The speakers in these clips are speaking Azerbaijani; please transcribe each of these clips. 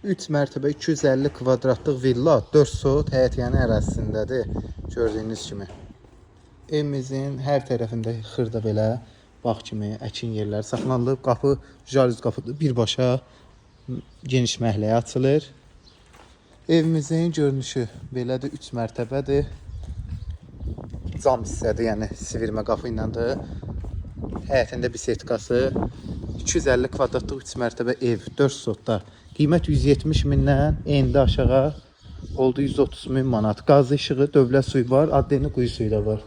3 mərtəbə 250 kvadratlıq villa 4 sot həyətyanı ərazisindədir. Gördüyünüz kimi. Evimizin hər tərəfində xırda belə bağ kimi əkin yerləri saxlanılıb. Qapı jalüz qapıdır. Birbaşa geniş məhəlləyə açılır. Evimizin görünüşü belədir. 3 mərtəbədir. Cam hissədir, yəni sivirmə qapı iləndir. Həyətində bisetkası. 250 kvadratlıq 3 mərtəbə ev 4 sotda. Qiymət 170 mindən endi aşağı oldu 130 min manat. Qaz işığı, dövlət suyu var, adli quyu suyu da var.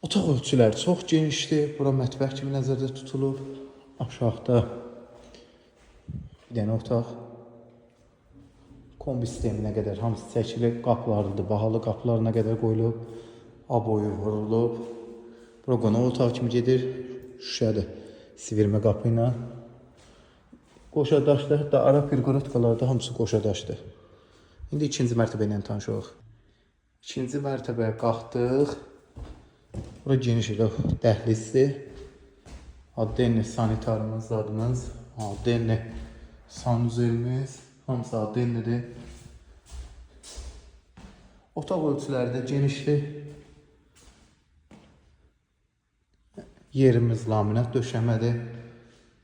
Otaq ölçüləri çox genişdir. Bura mətbəx kimi nəzərdə tutulub. Aşağıda bir dənə otaq. Kombi sisteminə qədər hamısı çəkilib. Qapılarıdır, bahalı qapılarına qədər qoyulub. Aboyu vurulub. Bura qonaq otaq kimi gedir. Şüşədir. Sivirmə qapı ilə. Qoşa daşdır, hətta ara pirqoratkalarda hamısı qoşa daşdır. İndi ikinci mərtəbə ilə tanışıq. İkinci mərtəbəyə qalxdıq. Bura geniş dəhlizdir. Addenli sanitarımız, zadımız, addenli sanuzelimiz, hamısı addenlidir. Otaq ölçüləri də genişdir. Yerimiz laminat döşəmədir.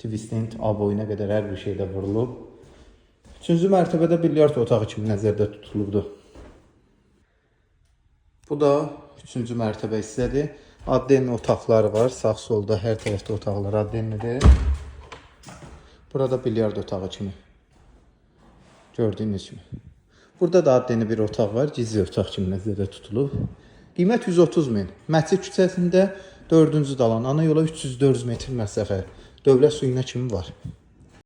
Twistent aboyuna qədər hər bir şeydə vurulub. Üçüncü mərtəbədə bilyard otağı kimi nəzərdə tutulubdur. Bu da üçüncü mərtəbə hissədir. Addenli otaqları var. Sağ solda hər tərəfdə otaqlar addenlidir. Burada bilyard otağı kimi. Gördüyünüz kimi. Burada da addenli bir otaq var. Gizli otaq kimi nəzərdə tutulub. Qiymət 130 min. Məscid küçəsində 4-cü dalan ana yola 304 metr məsafə. Dövlət suyuna kimi var.